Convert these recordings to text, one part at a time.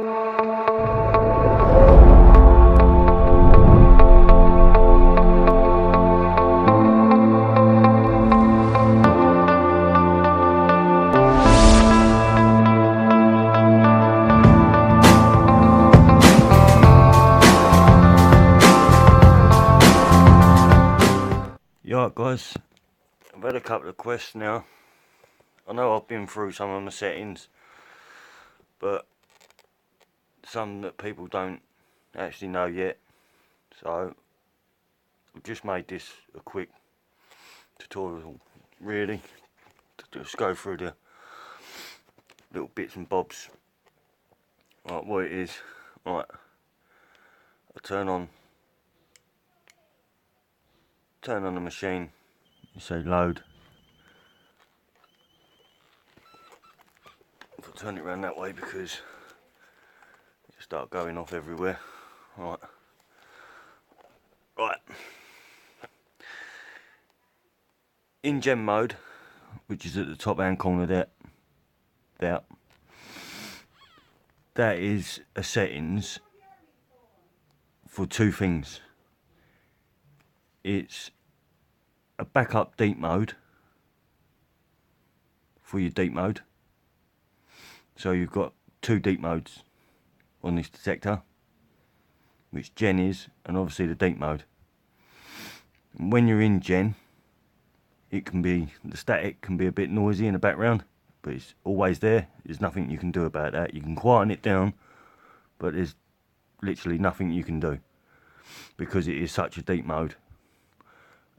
Alright guys, I've had a couple of quests now. I know I've been through some of my settings, but some that people don't actually know yet. So I've just made this a quick tutorial really, to just go through the little bits and bobs. Right, what it is, right, I turn on the machine, you say load. If I turn it around that way because it start going off everywhere. Right. In gen mode, which is at the top hand corner there, that is a settings for two things. It's a backup deep mode for your deep mode. So you've got two deep modes on this detector, which gen is, and obviously the deep mode. And when you're in gen, the static can be a bit noisy in the background, but it's always there. There's nothing you can do about that. You can quieten it down, but there's literally nothing you can do because it is such a deep mode.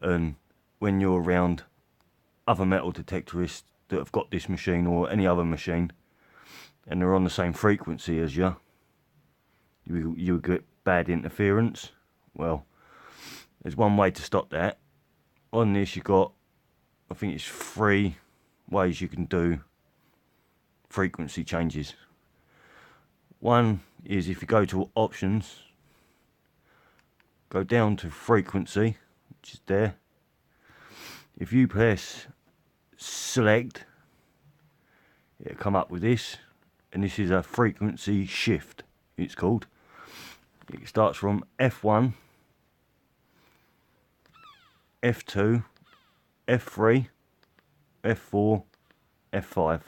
And when you're around other metal detectorists that have got this machine or any other machine, and they're on the same frequency as you get bad interference. Well, there's one way to stop that. On this, you got, I think it's 3 ways you can do frequency changes. One is if you go to options, go down to frequency, which is there. If you press select, it'll come up with this, and this is a frequency shift, it's called. It starts from F1, F2, F3, F4, F5.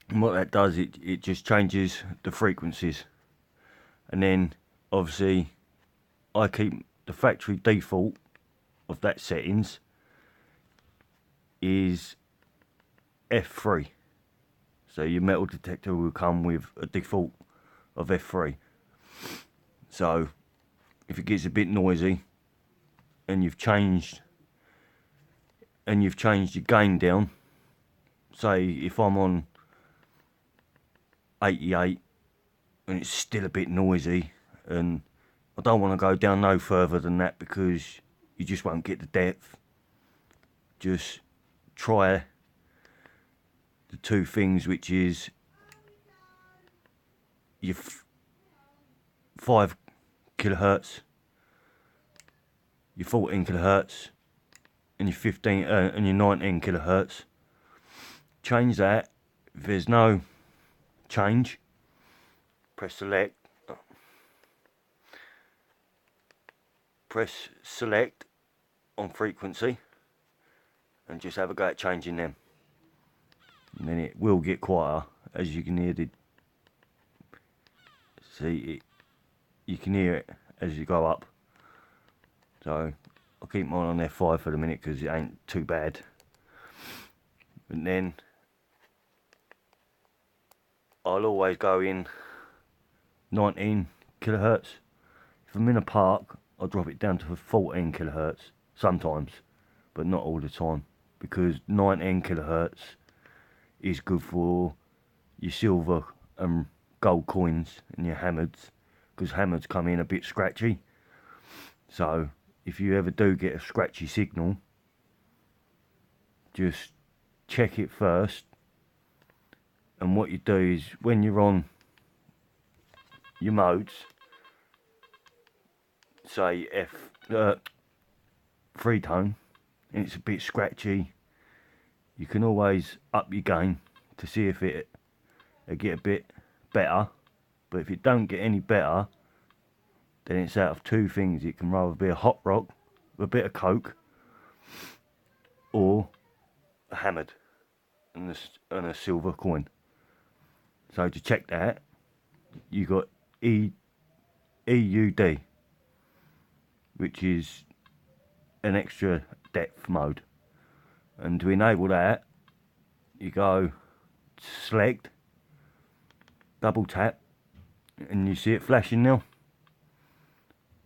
And what that does, it just changes the frequencies. And then obviously I keep the factory default of that settings is F3. So your metal detector will come with a default of F3. So if it gets a bit noisy and you've changed your gain down, say if I'm on 88 and it's still a bit noisy, and I don't want to go down no further than that because you just won't get the depth, just try the two things, which is your 5 kilohertz, your 14 kilohertz, and your 15 and your 19 kilohertz. Change that. If there's no change, press select. Press select on frequency, and just have a go at changing them. And then it will get quieter, as you can hear you can hear it as you go up. So I'll keep mine on F5 for the minute because it ain't too bad. And then I'll always go in 19 kilohertz. If I'm in a park, I'll drop it down to 14 kilohertz sometimes, but not all the time, because 19 kilohertz is good for your silver and gold coins and your hammers, because hammers come in a bit scratchy. So if you ever do get a scratchy signal, just check it first. And what you do is, when you're on your modes, say F 3 tone, and it's a bit scratchy, you can always up your gain to see if it get a bit better. But if it don't get any better, then it's out of two things. It can rather be a hot rock, a bit of coke, or a hammered and a silver coin. So to check that, you got EUD, which is an extra depth mode. And to enable that, you go select, double tap, and you see it flashing now.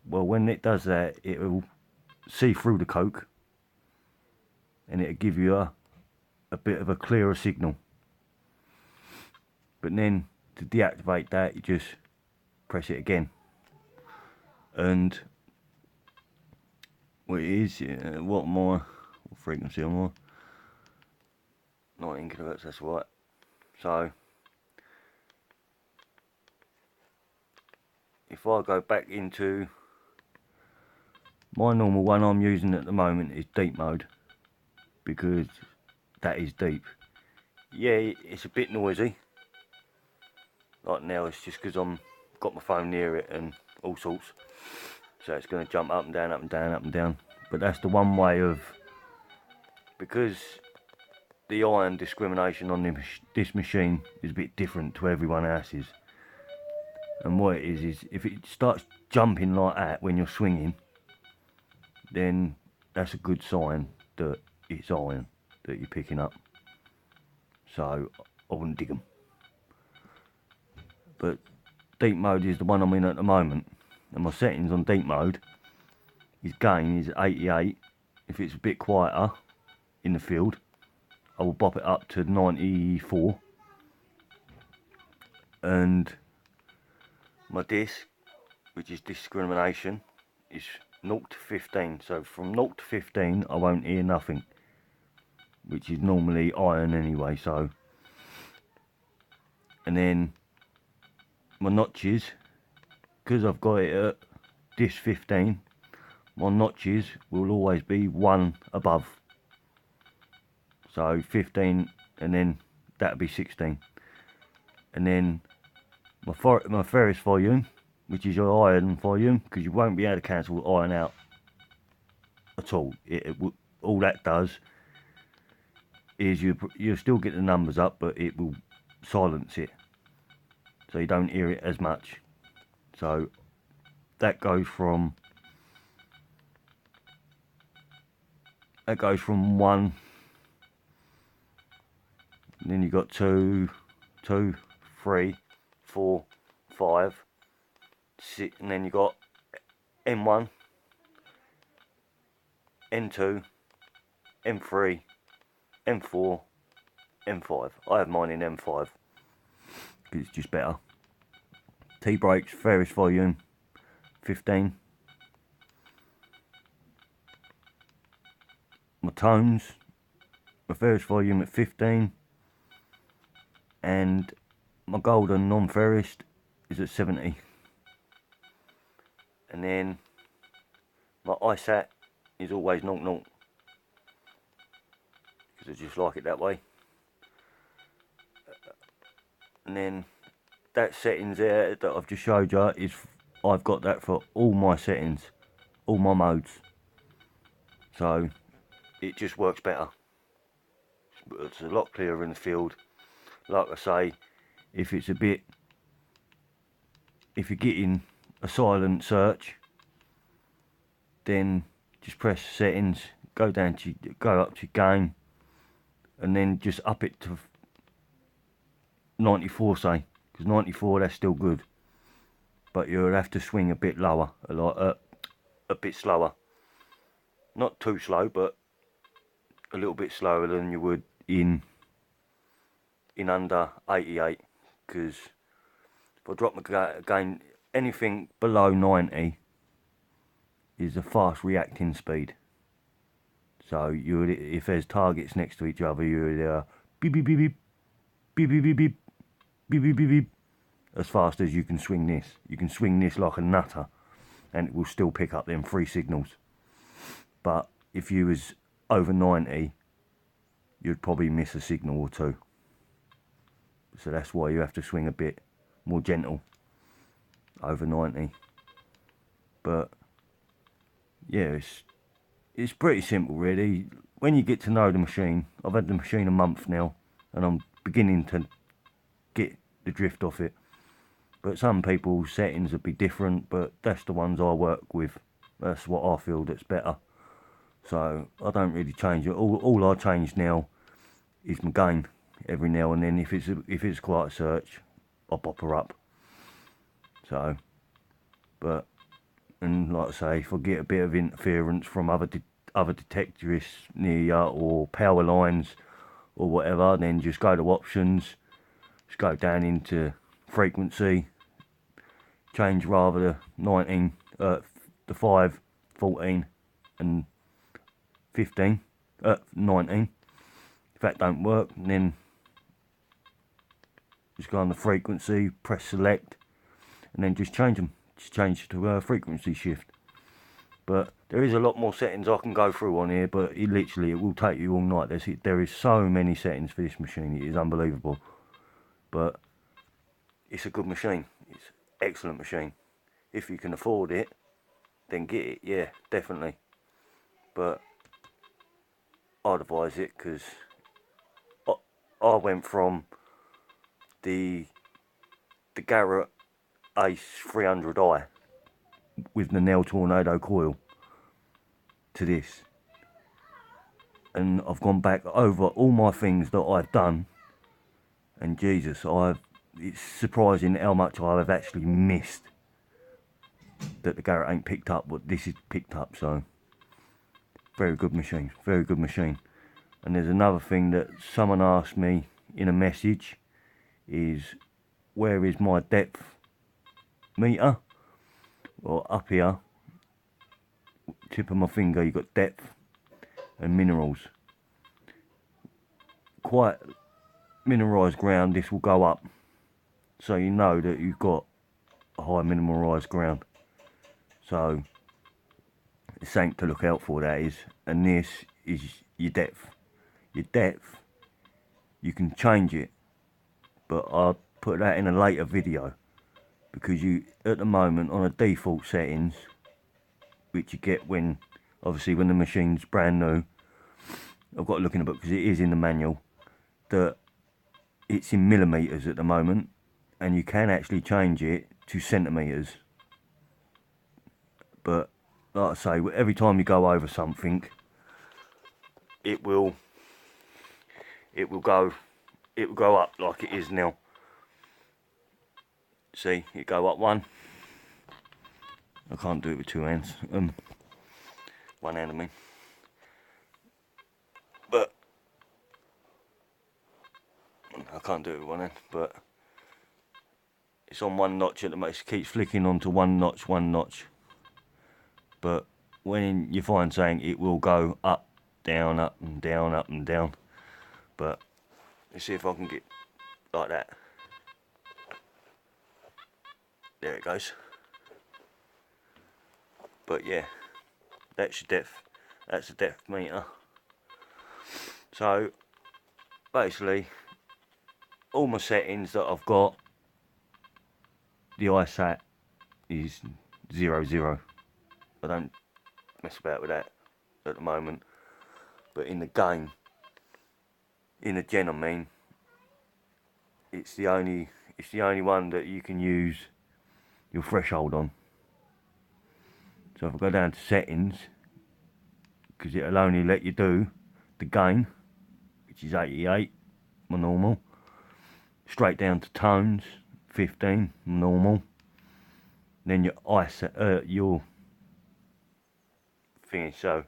Well, when it does that, it will see through the coke and it'll give you a bit of a clearer signal. But then to deactivate that, you just press it again. And what it is, what frequency am I? 19 kilohertz, that's right. So if I go back into my normal one I'm using at the moment is deep mode, because that is deep. Yeah, it's a bit noisy. Like now it's just because I'm got my phone near it and all sorts. So it's going to jump up and down, up and down, up and down. But that's the one way of, because the iron discrimination on this machine is a bit different to everyone else's. And what it is if it starts jumping like that when you're swinging, then that's a good sign that it's iron that you're picking up. So I wouldn't dig them. But deep mode is the one I'm in at the moment, and my settings on deep mode, his gain is 88. If it's a bit quieter in the field, I will bop it up to 94. And my disc, which is discrimination, is 0 to 15. So from 0 to 15 I won't hear nothing, which is normally iron anyway. So, and then my notches, because I've got it at disc 15, my notches will always be one above. So 15, and then that'll be 16. And then my ferrous volume, which is your iron volume, because you won't be able to cancel iron out at all. All that does is you'll still get the numbers up, but it will silence it, so you don't hear it as much. So that goes from 1, and then you got 2, 3, 4, 5, 6, and then you got M1, N2, M3, M4, M5. I have mine in M5 because it's just better. T-brakes, ferrous volume 15. My tones, my ferrous volume at 15, and my golden non-ferrous is at 70. And then my ISAT is always 0, because I just like it that way. And then that settings there that I've just showed you is, I've got that for all my settings, all my modes. So it just works better. It's a lot clearer in the field. Like I say, if you're getting a silent search, then just press settings, go up to gain, and then just up it to 94, say, because 94, that's still good, but you'll have to swing a bit lower, a bit slower, not too slow, but a little bit slower than you would in under 88, because if I drop my gain, anything below 90 is a fast reacting speed. So you would, if there's targets next to each other, you would beep beep beep beep beep beep beep beep beep beep beep beep, as fast as you can swing this. You can swing this like a nutter, and it will still pick up them 3 signals. But if you was over 90, you'd probably miss a signal or 2. So that's why you have to swing a bit more gentle over 90. But yeah, it's pretty simple really. When you get to know the machine, I've had the machine a month now, and I'm beginning to get the drift off it. But some people's settings would be different, but that's the ones I work with. That's what I feel that's better. So I don't really change it. All I change now is my gain every now and then. If it's quite a search, I'll pop her up. So, but, and like I say, if I get a bit of interference from other detectorists near you, or power lines or whatever, then just go to options, just go down into frequency, change rather the 19, the 5, 14 and 15, 19. If that don't work, then just go on the frequency, press select, and then just change them. Just change to a frequency shift. But there is a lot more settings I can go through on here, but it will take you all night. There is so many settings for this machine, it is unbelievable. But it's a good machine. It's an excellent machine. If you can afford it, then get it. Yeah, definitely. But I'd advise it, because I went from the Garrett Ace 300i with the Nell Tornado coil to this, and I've gone back over all my things that I've done, and Jesus, it's surprising how much I have actually missed that the Garrett ain't picked up what this is picked up. So very good machine, very good machine. And there's another thing that someone asked me in a message, is where is my depth meter? Well, up here, tip of my finger, you got depth and minerals. Quite mineralised ground, this will go up, so you know that you've got a high mineralised ground. So it's something to look out for, that is. And this is your depth. Your depth, you can change it, but I'll put that in a later video, because you, at the moment, on a default settings, which you get when, obviously when the machine's brand new, I've got to look in the book because it is in the manual, that it's in millimetres at the moment, and you can actually change it to centimetres. But like I say, every time you go over something, it will go up like it is now. See, it go up one. I can't do it with two hands. One hand, I mean. But I can't do it with one hand. But it's on one notch at the moment. It keeps flicking onto one notch. But when you find something, it will go up, down, up and down, up and down. But let's see if I can get like that. There it goes. But yeah, that's your depth. That's the depth meter. So basically, all my settings that I've got, the ISAT is 00. I don't mess about with that at the moment. But in the game, in the gen, I mean, it's the only one that you can use your threshold on. So if I go down to settings, because it'll only let you do the gain, which is 88, my normal, straight down to tones, 15, normal, then your ISAT, your thing. So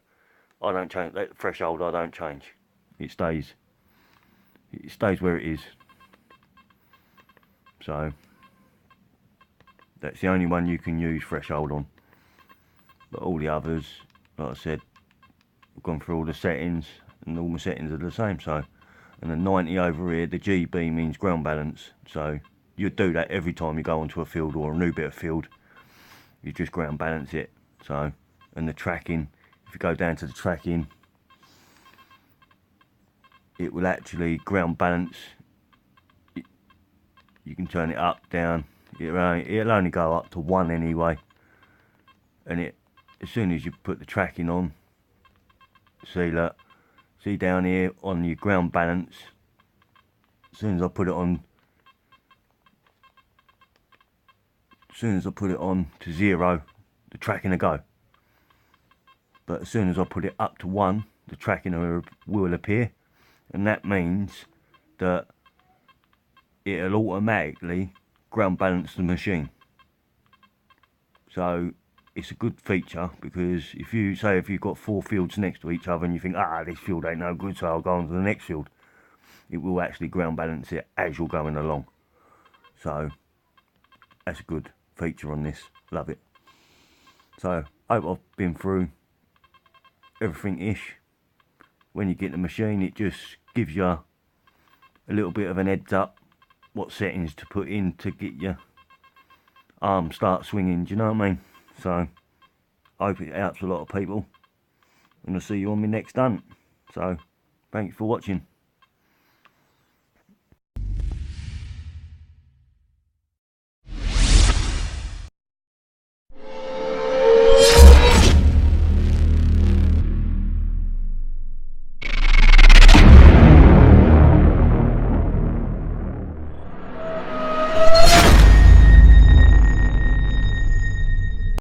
I don't change that threshold. I don't change. It stays where it is. So that's the only one you can use threshold on. But all the others, like I said, I've gone through all the settings, and all my settings are the same. So, and the 90 over here, the GB means ground balance. So you do that every time you go onto a field or a new bit of field. You just ground balance it. So, and the tracking, if you go down to the tracking, it will actually ground balance you can turn it up, down. It'll only go up to 1 anyway. And as soon as you put the tracking on, see down here on your ground balance, as soon as I put it on to 0, the tracking will go. But as soon as I put it up to 1, the tracking will appear, and that means that it'll automatically ground balance the machine. So it's a good feature, because if you've got 4 fields next to each other and you think, this field ain't no good, so I'll go on to the next field, it will actually ground balance it as you're going along. So that's a good feature on this. Love it. So I hope I've been through everything ish. When you get the machine, it just gives you a little bit of an heads up what settings to put in to get your arm start swinging, do you know what I mean? So I hope it helps a lot of people, and I'll see you on my next hunt. So thanks for watching.